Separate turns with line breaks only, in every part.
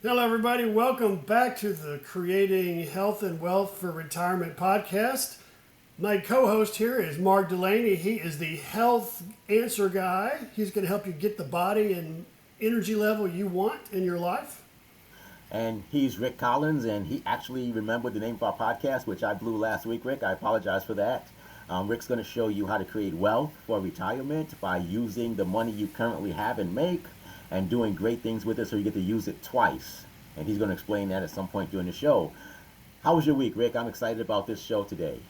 Hello, everybody. Welcome back to the Creating Health and Wealth for Retirement podcast. My co host here is Mark Delaney. He is the health answer guy. He's going to help you get the body and energy level you want in your life.
And he's Rick Collins, and he actually remembered the name of our podcast, which I blew last week, Rick. I apologize for that. Rick's going to show you how to create wealth for retirement by using the money you currently have and make and doing great things with it so you get to use it twice. And he's going to explain that at some point during the show. How was your week, Rick? I'm excited about this show today.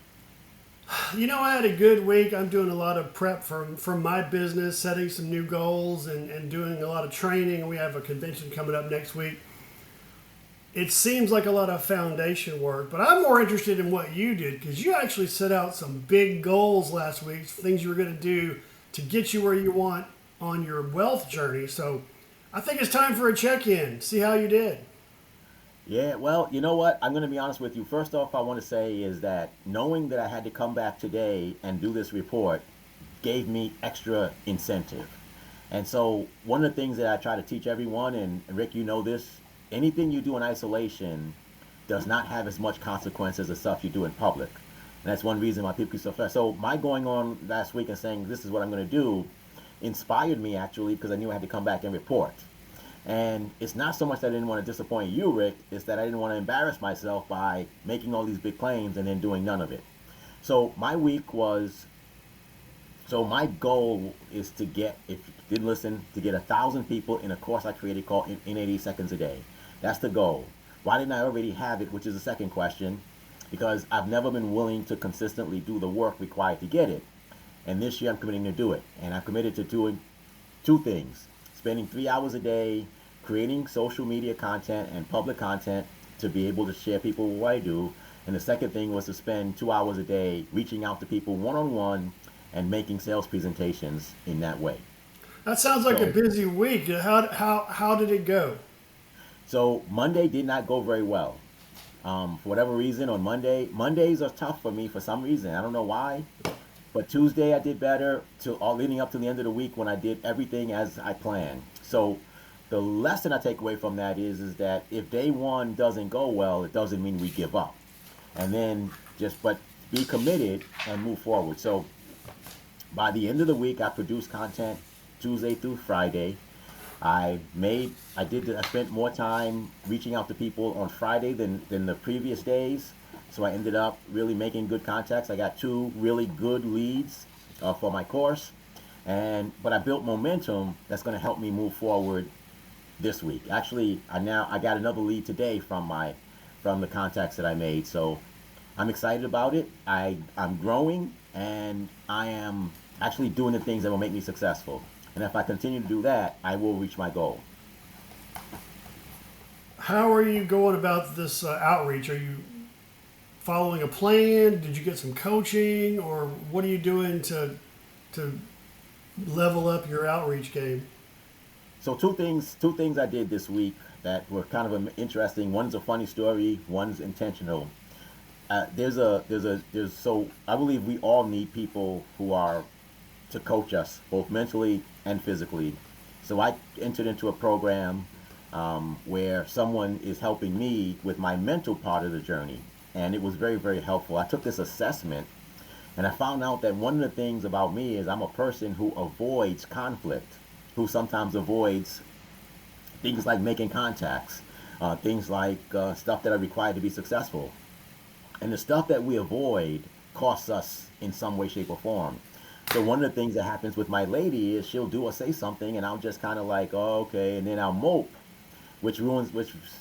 You know, I had a good week. I'm doing a lot of prep for my business, setting some new goals and doing a lot of training. We have a convention coming up next week. It seems like a lot of foundation work, but I'm more interested in what you did because you actually set out some big goals last week, things you were going to do to get you where you want on your wealth journey. So I think it's time for a check-in, see how you did.
Yeah, well, you know what? I'm going to be honest with you. First off, I want to say is that knowing that I had to come back today and do this report gave me extra incentive. And so one of the things that I try to teach everyone, and Rick, you know this, anything you do in isolation does not have as much consequence as the stuff you do in public. And that's one reason why people get so fast. So my going on last week and saying this is what I'm going to do inspired me actually because I knew I had to come back and report. And it's not so much that I didn't want to disappoint you, Rick, it's that I didn't want to embarrass myself by making all these big claims and then doing none of it. So my week was, so my goal is to get, if you didn't listen, to get 1,000 people in a course I created called in 80 Seconds a Day. That's the goal. Why didn't I already have it, which is the second question? Because I've never been willing to consistently do the work required to get it. And this year I'm committing to do it. And I'm committed to doing two things. Spending 3 hours a day creating social media content and public content to be able to share people what I do. And the second thing was to spend 2 hours a day reaching out to people one-on-one and making sales presentations in that way.
That sounds like a
So,
busy week. How did it go?
so Monday did not go very well. For whatever reason, on Mondays are tough for me for some reason. I don't know why. But Tuesday I did better to all leading up to the end of the week when I did everything as I planned. So the lesson I take away from that is that if day one doesn't go well, it doesn't mean we give up. And then but be committed and move forward. So by the end of the week, I produced content Tuesday through Friday. I spent more time reaching out to people on Friday than the previous days. So I ended up really making good contacts. I got two really good leads for my course, but I built momentum that's going to help me move forward this week. Actually, I got another lead today from the contacts that I made. So I'm excited about it. I'm growing, and I am actually doing the things that will make me successful. And if I continue to do that, I will reach my goal.
How are you going about this outreach? Are you following a plan? Did you get some coaching, or what are you doing to level up your outreach game?
So two things I did this week that were kind of interesting. One's a funny story. One's intentional. So I believe we all need people who are to coach us both mentally and physically. So I entered into a program where someone is helping me with my mental part of the journey, and it was very, very helpful. I took this assessment, and I found out that one of the things about me is I'm a person who avoids conflict, who sometimes avoids things like making contacts, things like stuff that are required to be successful. And the stuff that we avoid costs us in some way, shape, or form. So one of the things that happens with my lady is she'll do or say something, and I'm just kind of like, oh, okay, and then I'll mope, which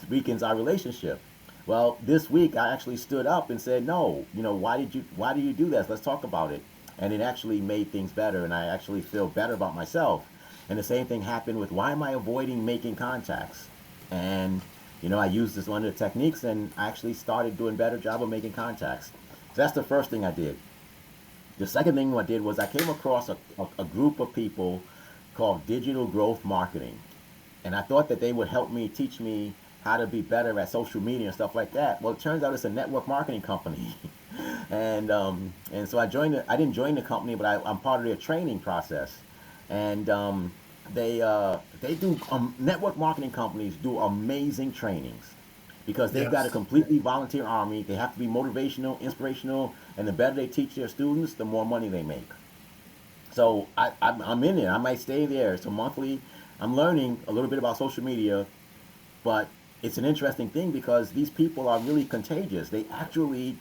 weakens our relationship. Well, this week I actually stood up and said, no, why do you do this? Let's talk about it. And it actually made things better, and I actually feel better about myself. And the same thing happened with why am I avoiding making contacts? And I used this one of the techniques, and I actually started doing a better job of making contacts. So that's the first thing I did. The second thing I did was I came across a group of people called Digital Growth Marketing. And I thought that they would help me, teach me how to be better at social media and stuff like that. Well, it turns out it's a network marketing company. and so I didn't join the company, but I'm part of their training process. And they do network marketing companies do amazing trainings because they've got a
Yes.
completely volunteer army. They have to be motivational, inspirational, and the better they teach their students, the more money they make. So I'm in it. I might stay there. It's a monthly. I'm learning a little bit about social media, but it's an interesting thing because these people are really contagious. They actually,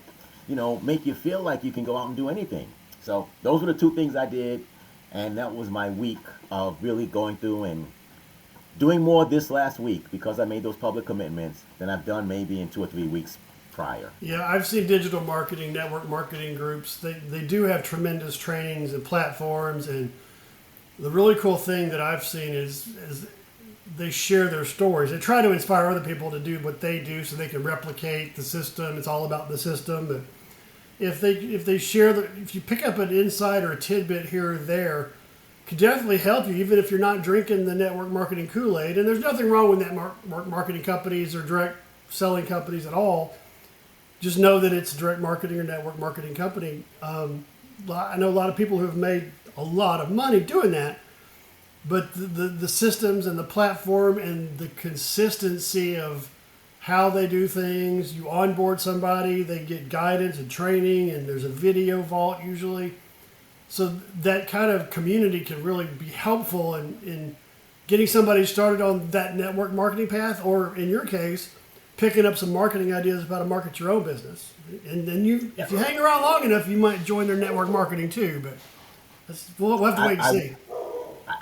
make you feel like you can go out and do anything. So those were the two things I did, and that was my week of really going through and doing more this last week because I made those public commitments than I've done maybe in 2 or 3 weeks prior.
Yeah, I've seen digital marketing, network marketing groups. They do have tremendous trainings and platforms. And the really cool thing that I've seen is they share their stories. They try to inspire other people to do what they do so they can replicate the system. It's all about the system. But if they share if you pick up an insight or a tidbit here or there, could definitely help you, even if you're not drinking the network marketing Kool-Aid. And there's nothing wrong with network marketing companies or direct selling companies at all. Just know that it's a direct marketing or network marketing company. I know a lot of people who have made a lot of money doing that, but the systems and the platform and the consistency of how they do things, you onboard somebody, they get guidance and training, and there's a video vault usually. So that kind of community can really be helpful in getting somebody started on that network marketing path, or in your case, picking up some marketing ideas about how to market your own business. And then if you hang around long enough, you might join their network marketing too. But we'll have to
I,
wait and
I,
see.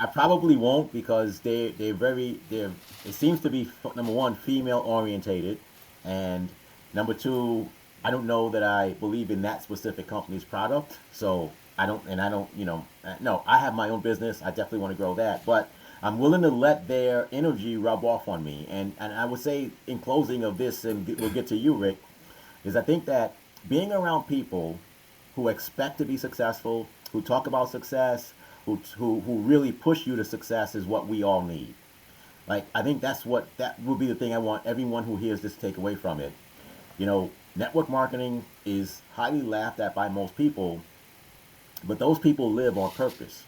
I probably won't because they're it seems to be number one female orientated, and number two, I don't know that I believe in that specific company's product. So I don't no, I have my own business. I definitely want to grow that, but I'm willing to let their energy rub off on me. And I would say in closing of this, and we'll get to you, Rick, is I think that being around people who expect to be successful, who talk about success, who really push you to success is what we all need. Like I think that will be the thing I want everyone who hears this to take away from it. Network marketing is highly laughed at by most people, but those people live on purpose.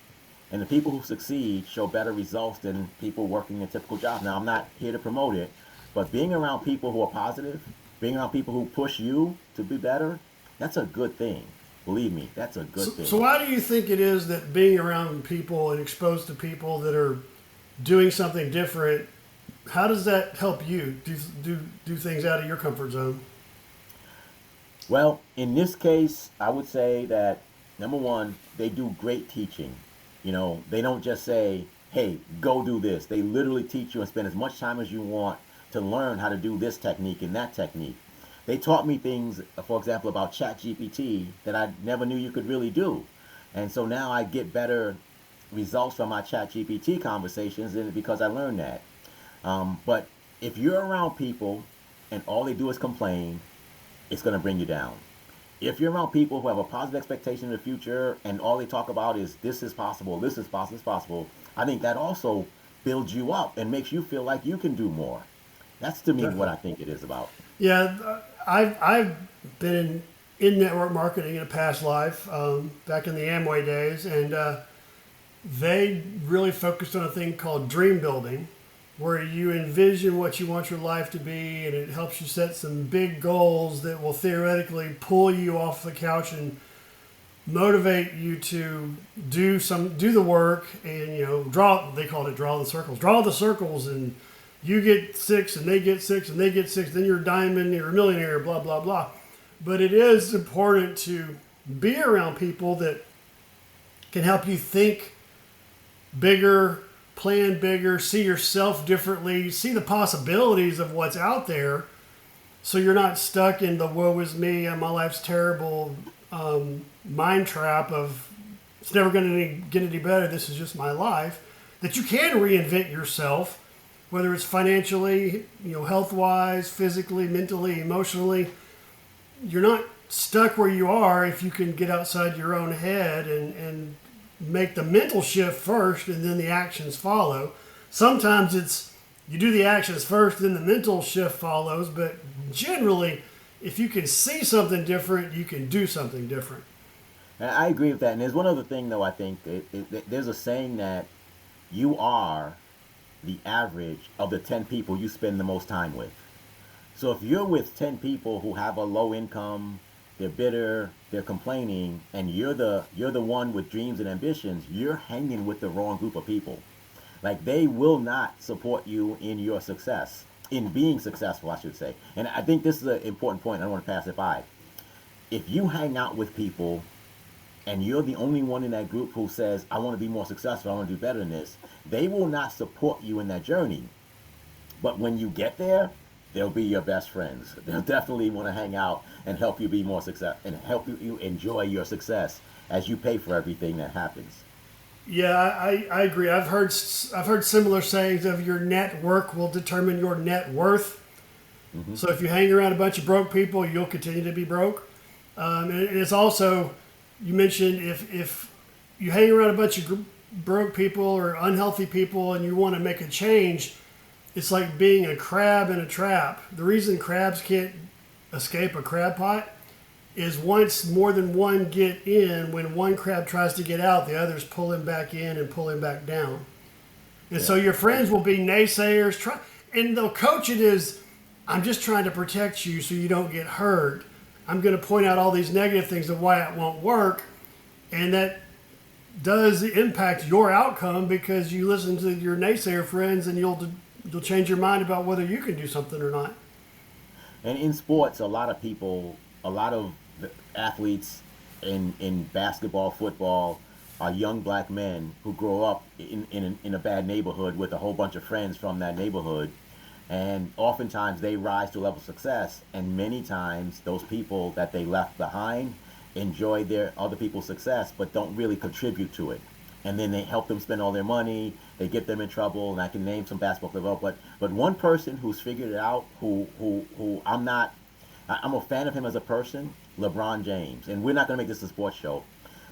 And the people who succeed show better results than people working a typical job. Now, I'm not here to promote it, but being around people who are positive, being around people who push you to be better, that's a good thing. Believe me, that's a good
So
thing.
why do you think it is that being around people and exposed to people that are doing something different, how does that help you do things out of your comfort zone?
Well, in this case, I would say that number one, they do great teaching. They don't just say, hey, go do this. They literally teach you and spend as much time as you want to learn how to do this technique and that technique. They taught me things, for example, about ChatGPT that I never knew you could really do. And so now I get better results from my ChatGPT conversations because I learned that. But if you're around people and all they do is complain, it's going to bring you down. If you're around people who have a positive expectation in the future and all they talk about is this is possible, this is possible, this is possible, I think that also builds you up and makes you feel like you can do more. That's to me what
Definitely.
I think it is about.
Yeah, I've been in network marketing in a past life, back in the Amway days, and they really focused on a thing called dream building, where you envision what you want your life to be, and it helps you set some big goals that will theoretically pull you off the couch and motivate you to do the work, and draw. They called it draw the circles, and you get six and they get six and they get six, then you're a diamond, you're a millionaire, blah blah blah. But it is important to be around people that can help you think bigger, plan bigger, see yourself differently, see the possibilities of what's out there, so you're not stuck in the woe is me and my life's terrible mind trap of it's never going to get any better, this is just my life. That you can reinvent yourself, whether it's financially, health wise, physically, mentally, emotionally. You're not stuck where you are if you can get outside your own head and make the mental shift first and then the actions follow. Sometimes it's you do the actions first, then the mental shift follows, but generally, if you can see something different, you can do something different.
And I agree with that. And there's one other thing, though, I think there's a saying that you are the average of the 10 people you spend the most time with. So if you're with 10 people who have a low income, they're bitter, they're complaining, and you're the one with dreams and ambitions, you're hanging with the wrong group of people. Like they will not support you in your success, in being successful, I should say. And I think this is an important point. I don't want to pass it by. If you hang out with people and you're the only one in that group who says, I want to be more successful, I want to do better than this, they will not support you in that journey. But when you get there, they'll be your best friends. They'll definitely want to hang out and help you be more success and help you enjoy your success as you pay for everything that happens.
Yeah, I agree. I've heard similar sayings of your network will determine your net worth.
Mm-hmm.
So if you hang around a bunch of broke people, you'll continue to be broke. And it's also, you mentioned if you hang around a bunch of broke people or unhealthy people and you want to make a change, it's like being a crab in a trap. The reason crabs can't escape a crab pot is once more than one get in, when one crab tries to get out, the others pull him back in and pull him back down. And so
Yeah.
your friends will be naysayers, and they'll coach it as, I'm just trying to protect you so you don't get hurt. I'm going to point out all these negative things of why it won't work. And that does impact your outcome because you listen to your naysayer friends and you'll change your mind about whether you can do something or not.
And in sports, a lot of the athletes in basketball, football, are young black men who grow up in a bad neighborhood with a whole bunch of friends from that neighborhood. And oftentimes they rise to a level of success. And many times those people that they left behind enjoy their other people's success, but don't really contribute to it. And then they help them spend all their money. They get them in trouble. And I can name some basketball players, but one person who's figured it out, who I'm a fan of him as a person, LeBron James. And we're not going to make this a sports show,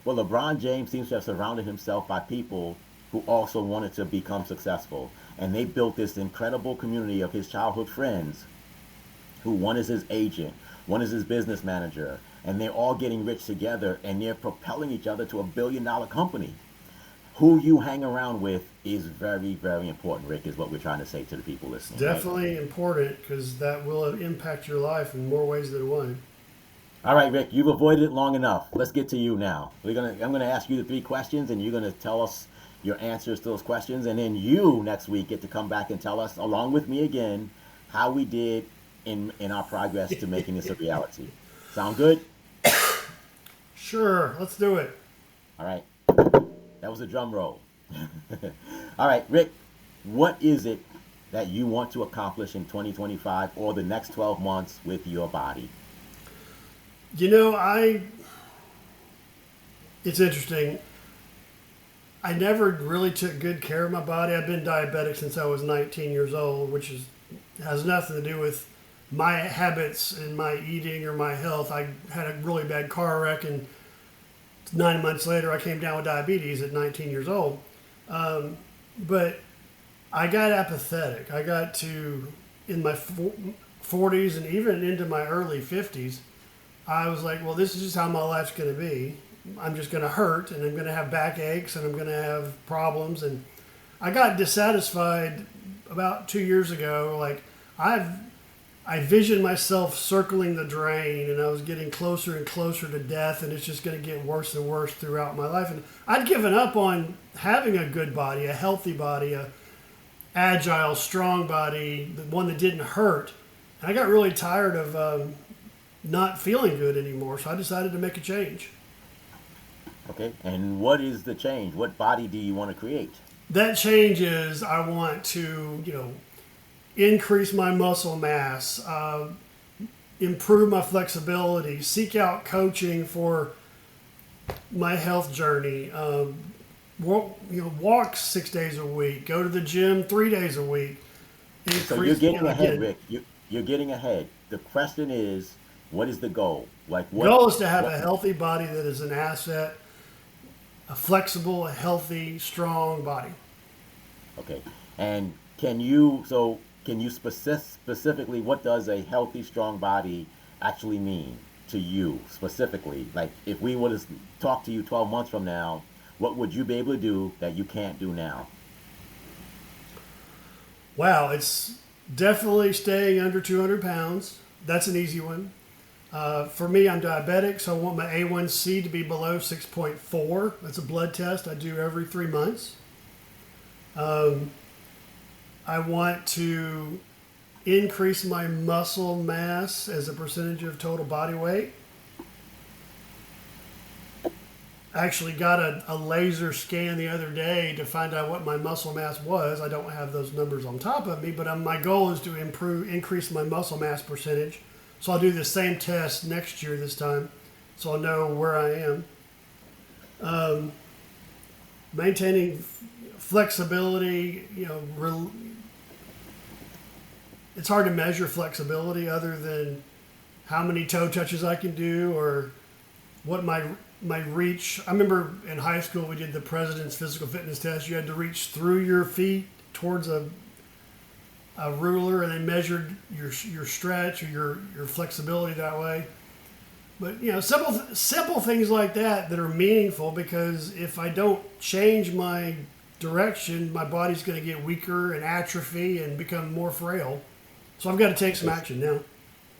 but LeBron James seems to have surrounded himself by people who also wanted to become successful. And they built this incredible community of his childhood friends who one is his agent, one is his business manager, and they're all getting rich together and they're propelling each other to $1 billion company. Who you hang around with is very, very important, Rick, is what we're trying to say to the people listening. Right?
Definitely important because that will impact your life in more ways than one.
All right, Rick, you've avoided it long enough. Let's get to you now. I'm gonna ask you the 3 questions, and you're gonna tell us your answers to those questions, and then you next week get to come back and tell us, along with me again, how we did in our progress to making this a reality. Sound good?
Sure, let's do it.
All right. That was a drum roll. All right, Rick, what is it that you want to accomplish in 2025 or the next 12 months with your body?
You know, it's interesting. I never really took good care of my body. I've been diabetic since I was 19 years old, which has nothing to do with my habits and my eating or my health. I had a really bad car wreck, and 9 months later, I came down with diabetes at 19 years old. But I got apathetic. I got to, in my 40s and even into my early 50s, I was like, well, this is just how my life's going to be. I'm just going to hurt, and I'm going to have backaches, and I'm going to have problems. And I got dissatisfied about 2 years ago. Like, I visioned myself circling the drain, and I was getting closer and closer to death, and it's just going to get worse and worse throughout my life. And I'd given up on having a good body, a healthy body, a agile, strong body, the one that didn't hurt. And I got really tired of not feeling good anymore, so I decided to make a change.
Okay, and what is the change? What body do you want to create?
That change is I want to, increase my muscle mass, improve my flexibility, seek out coaching for my health journey, walk 6 days a week, go to the gym 3 days a week.
So you're getting ahead, Rick. You're getting ahead. The question is, what is the goal? Like what?
The goal is to have a healthy body that is an asset, a flexible, a healthy, strong body.
Okay, and can you specifically, what does a healthy, strong body actually mean to you specifically? Like, if we were to talk to you 12 months from now, what would you be able to do that you can't do now?
Wow, it's definitely staying under 200 pounds. That's an easy one. For me, I'm diabetic, so I want my A1C to be below 6.4. That's a blood test I do every 3 months. I want to increase my muscle mass as a percentage of total body weight. I actually got a laser scan the other day to find out what my muscle mass was. I don't have those numbers on top of me, but my goal is to increase my muscle mass percentage. So I'll do the same test next year this time, so I'll know where I am. Maintaining flexibility, it's hard to measure flexibility other than how many toe touches I can do or what my reach. I remember in high school we did the president's physical fitness test. You had to reach through your feet towards a ruler, and they measured your stretch or your flexibility that way. But simple things like that are meaningful, because if I don't change my direction, my body's going to get weaker and atrophy and become more frail. So I've got to take some action now.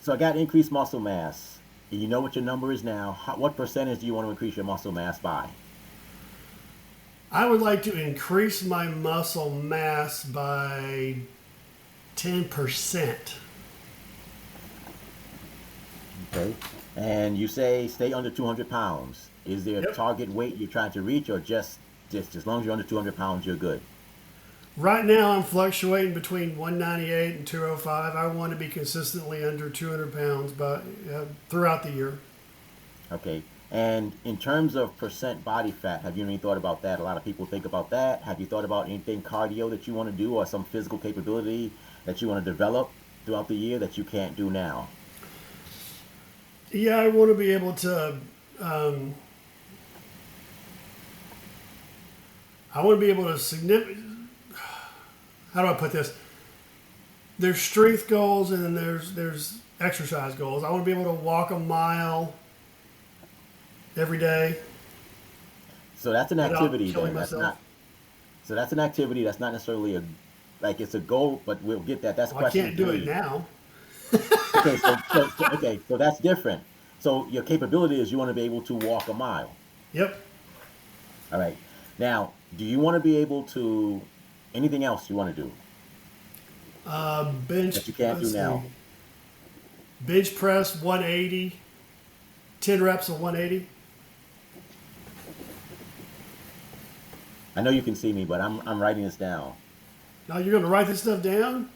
So I got increased muscle mass. And you know what your number is now. What percentage do you want to increase your muscle mass by?
I would like to increase my muscle mass by 10%.
Okay. And you say stay under 200 pounds. Is there a
Yep.
target weight you're trying to reach, or just as long as you're under 200 pounds, you're good?
Right now, I'm fluctuating between 198 and 205. I want to be consistently under 200 pounds throughout the year.
Okay. And in terms of percent body fat, have you any thought about that? A lot of people think about that. Have you thought about anything cardio that you want to do, or some physical capability that you want to develop throughout the year that you can't do now?
Yeah, I want to be able to. I want to be able to How do I put this? There's strength goals, and then there's exercise goals. I want to be able to walk a mile every day
So that's an
without
activity
killing
then. That's
myself.
not. So that's an activity. That's not necessarily it's a goal, but we'll get that. That's
Well, I
question
can't do it
three.
now.
Okay, so that's different. So your capability is you want to be able to walk a mile.
Yep.
All right. Now, do you want to be able to anything else you want to do
Bench.
that you can't do
Let's see.
now?
Bench press 180. 10 reps of 180.
I know you can see me, but I'm writing this down.
Now you're going to write this stuff down?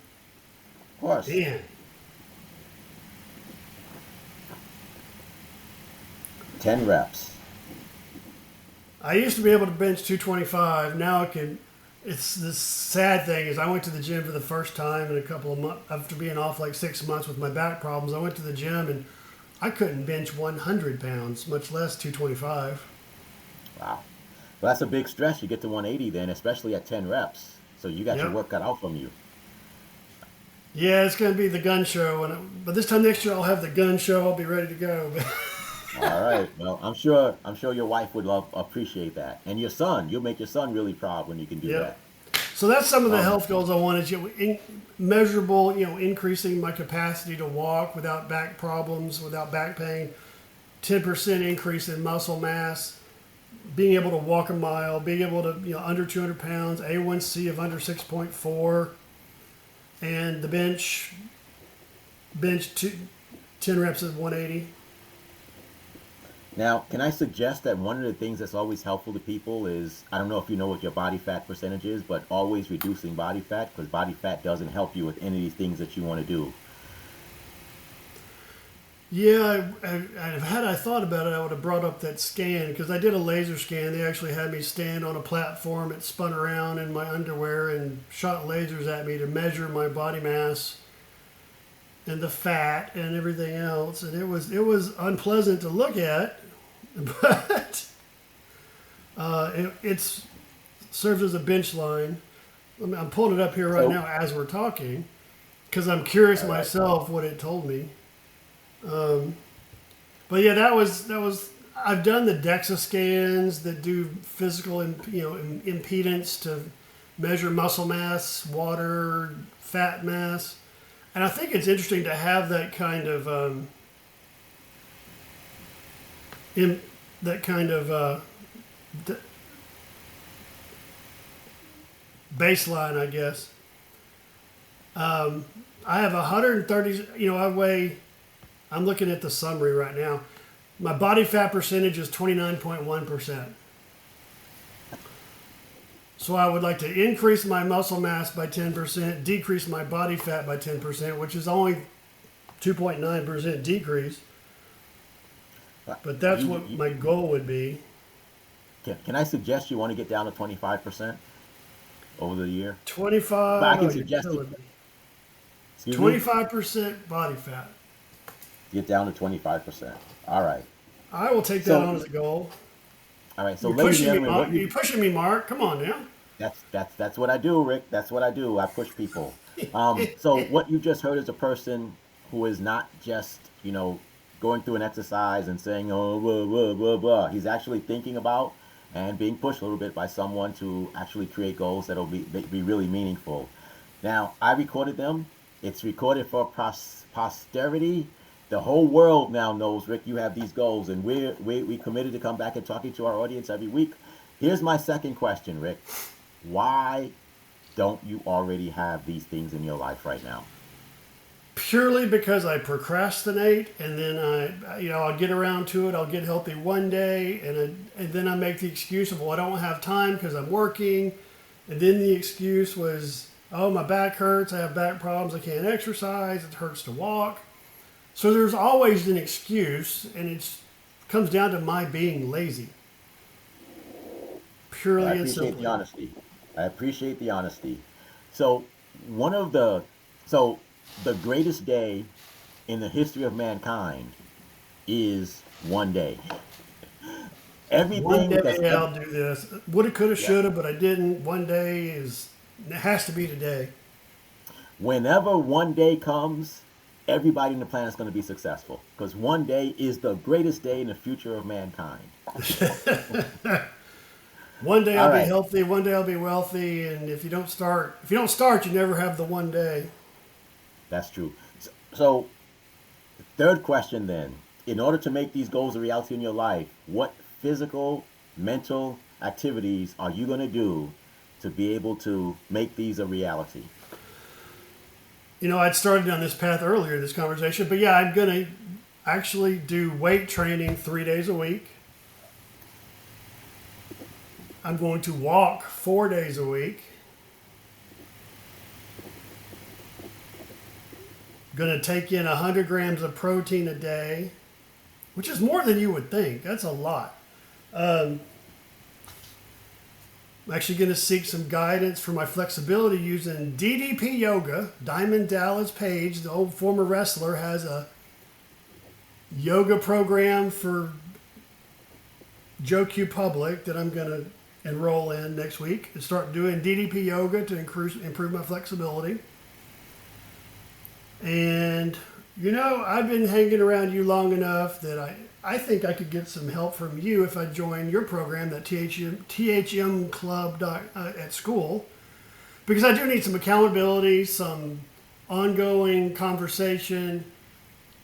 Of course.
Man.
10 reps.
I used to be able to bench 225. Now I can. It's the sad thing is I went to the gym for the first time in a couple of months after being off like 6 months with my back problems. I went to the gym and I couldn't bench 100 pounds, much less 225.
Wow. Well, that's a big stretch. You get to 180 then, especially at 10 reps. So you got your
Yep.
work cut out from you.
Yeah, it's going to be the gun show, but this time next year I'll have the gun show. I'll be ready to go.
All right. Well, I'm sure your wife would appreciate that, and your son. You'll make your son really proud when you can do
Yep.
that.
So that's some of the
Um,
health goals I wanted. Measurable, increasing my capacity to walk without back problems, without back pain. 10% increase in muscle mass. Being able to walk a mile. Being able to, under 200 pounds. A1C of under 6.4. And the bench 10 reps at 180.
Now, can I suggest that one of the things that's always helpful to people is, I don't know if you know what your body fat percentage is, but always reducing body fat, because body fat doesn't help you with any of these things that you want to do.
Yeah, had I thought about it, I would have brought up that scan because I did a laser scan. They actually had me stand on a platform. It spun around in my underwear and shot lasers at me to measure my body mass and the fat and everything else. And it was unpleasant to look at, but it's serves as a bench line. I'm pulling it up here right
So,
now as we're talking because I'm curious
all right.
myself what it told me. But yeah, that was. I've done the DEXA scans that do physical, impedance to measure muscle mass, water, fat mass. And I think it's interesting to have that kind of in that kind of d- baseline, I guess. I have 130. I'm looking at the summary right now. My body fat percentage is 29.1%. So I would like to increase my muscle mass by 10%, decrease my body fat by 10%, which is only 2.9% decrease. But that's what my goal would be.
Can I suggest you want to get down to 25% over the year? But
25.
I
Oh,
can
you're
suggest it.
killing me.
Excuse me.
25% body fat.
Get down to 25%. All right.
I will take that
So,
on as a goal.
all right. So,
You're
ladies and
pushing me,
gentlemen,
Mark. You're pushing me, Mark. Come on now.
that's what I do, Rick. That's what I do. I push people. So what you just heard is a person who is not just going through an exercise and saying oh blah blah blah blah. He's actually thinking about and being pushed a little bit by someone to actually create goals that'll be really meaningful. Now I recorded them. It's recorded for posterity. The whole world now knows, Rick, you have these goals, and we committed to come back and talking to our audience every week. Here's my second question, Rick. Why don't you already have these things in your life right now?
Purely because I procrastinate, and then I'll get around to it. I'll get healthy one day, and then I make the excuse of, well, I don't have time because I'm working, and then the excuse was, oh, my back hurts. I have back problems. I can't exercise. It hurts to walk. So there's always an excuse, and it comes down to my being lazy.
Well, I
Purely and
appreciate the
simply.
honesty. I appreciate the honesty. So one of the so the greatest day in the history of mankind is one day.
One
Everything that's
day
ever
I'll do this. Woulda, coulda,
yeah.
shoulda, but I didn't. One day it has to be today.
Whenever one day comes, everybody in the planet is going to be successful because one day is the greatest day in the future of mankind.
One day
All
I'll be
right,
healthy. One day I'll be wealthy. And if you don't start, you never have the one day.
that's true. So third question then. In order to make these goals a reality in your life, what physical, mental activities are you going to do to be able to make these a reality?
I'd started on this path earlier in this conversation, but yeah, I'm gonna actually do weight training 3 days a week. I'm going to walk 4 days a week. Going to take in 100 grams of protein a day, which is more than you would think. That's a lot. Um, I'm actually going to seek some guidance for my flexibility using DDP Yoga. Diamond Dallas Page, the old former wrestler, has a yoga program for Joe Q Public that I'm going to enroll in next week and start doing DDP Yoga to improve my flexibility. And, I've been hanging around you long enough that I think I could get some help from you if I join your program, that THM Club at school, because I do need some accountability, some ongoing conversation,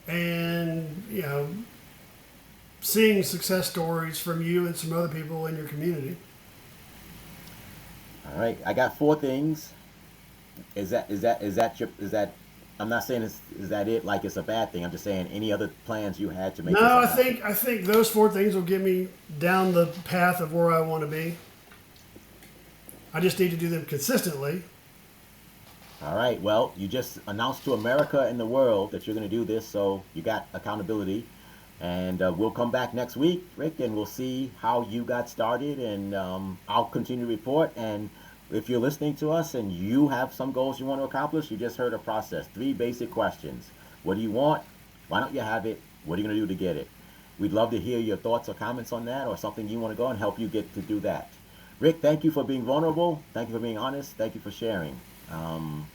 and, seeing success stories from you and some other people in your community.
All right, I got four things. Is that I'm not saying is that it like it's a bad thing. I'm just saying any other plans you had to make this
No,
a
I
happen.
think I think those four things will get me down the path of where I want to be. I just need to do them consistently.
All right. Well, you just announced to America and the world that you're going to do this, so you got accountability. And we'll come back next week, Rick, and we'll see how you got started. And I'll continue to report. And if you're listening to us and you have some goals you want to accomplish, you just heard a process. Three basic questions. What do you want? Why don't you have it? What are you going to do to get it? We'd love to hear your thoughts or comments on that or something you want to go and help you get to do that. Rick, thank you for being vulnerable. Thank you for being honest. Thank you for sharing. Um,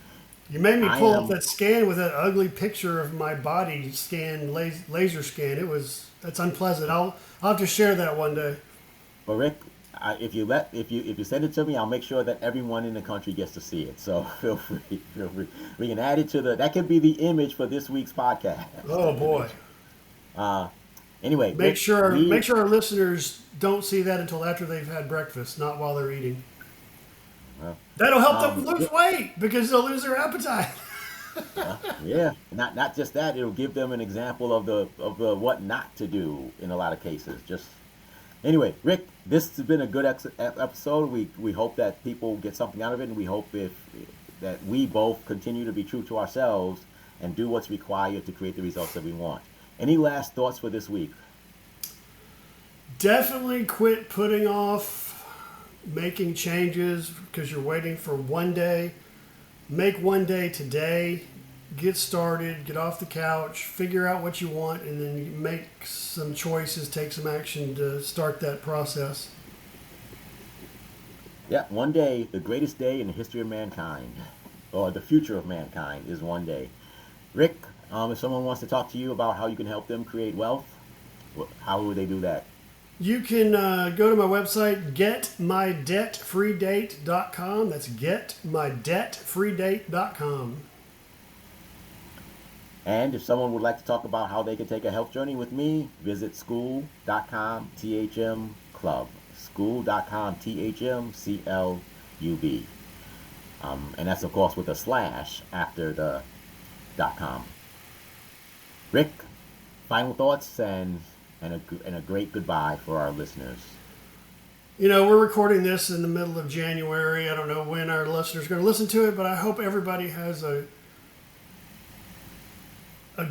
You made me
I
pull up
am,
that scan with that ugly picture of my body scan, laser scan. That's unpleasant. I'll have to share that one day.
but Rick, if you send it to me, I'll make sure that everyone in the country gets to see it. So feel free. We can add it to the. That could be the image for this week's podcast.
Oh boy.
Uh, anyway,
Make
Rick,
sure
we
make sure our listeners don't see that until after they've had breakfast, not while they're eating.
uh,
That'll help them lose weight because they'll lose their appetite.
yeah, not just that. It'll give them an example of the what not to do in a lot of cases. Just anyway, Rick, this has been a good episode. We hope that people get something out of it, and we hope that we both continue to be true to ourselves and do what's required to create the results that we want. Any last thoughts for this week?
Definitely quit putting off making changes because you're waiting for one day. Make one day today. Get started. Get off the couch. Figure out what you want, and then make some choices. Take some action to start that process.
Yeah, one day, the greatest day in the history of mankind, or the future of mankind, is one day. Rick, if someone wants to talk to you about how you can help them create wealth, how would they do that?
You can go to my website, getmydebtfreedate.com. That's getmydebtfreedate.com.
And if someone would like to talk about how they can take a health journey with me, visit school.com THM Club. School.com THM CLUB. And that's, of course, with a slash after the .com. Rick, final thoughts and a great goodbye for our listeners.
You know, we're recording this in the middle of January. I don't know when our listeners are going to listen to it, but I hope everybody has a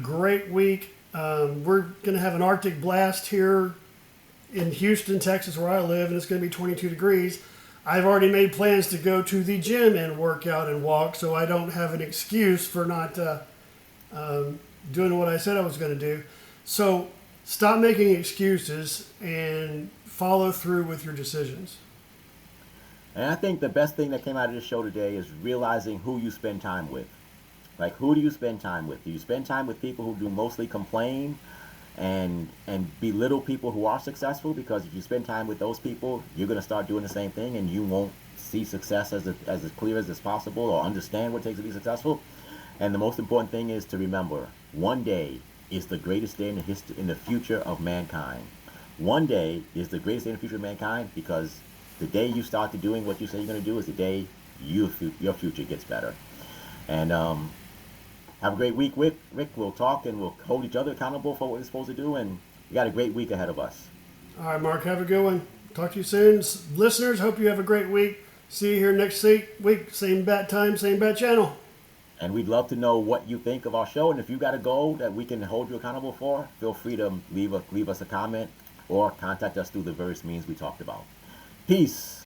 great week. We're going to have an Arctic blast here in Houston, Texas, where I live, and it's going to be 22 degrees. I've already made plans to go to the gym and work out and walk, so I don't have an excuse for not doing what I said I was going to do. So stop making excuses and follow through with your decisions.
And I think the best thing that came out of this show today is realizing who you spend time with. Like, who do you spend time with? Do you spend time with people who do mostly complain and belittle people who are successful? Because if you spend time with those people, you're going to start doing the same thing, and you won't see success as clear as possible, or understand what it takes to be successful. And the most important thing is to remember, one day is the greatest day in the future of mankind. One day is the greatest day in the future of mankind, because the day you start to doing what you say you're going to do is the day your future gets better. And have a great week, Rick. We'll talk and we'll hold each other accountable for what we're supposed to do. And we got a great week ahead of us.
All right, Mark, have a good one. Talk to you soon. Listeners, hope you have a great week. See you here next week. Same bat time, same bat channel.
And we'd love to know what you think of our show. And if you got a goal that we can hold you accountable for, feel free to leave us a comment or contact us through the various means we talked about. Peace.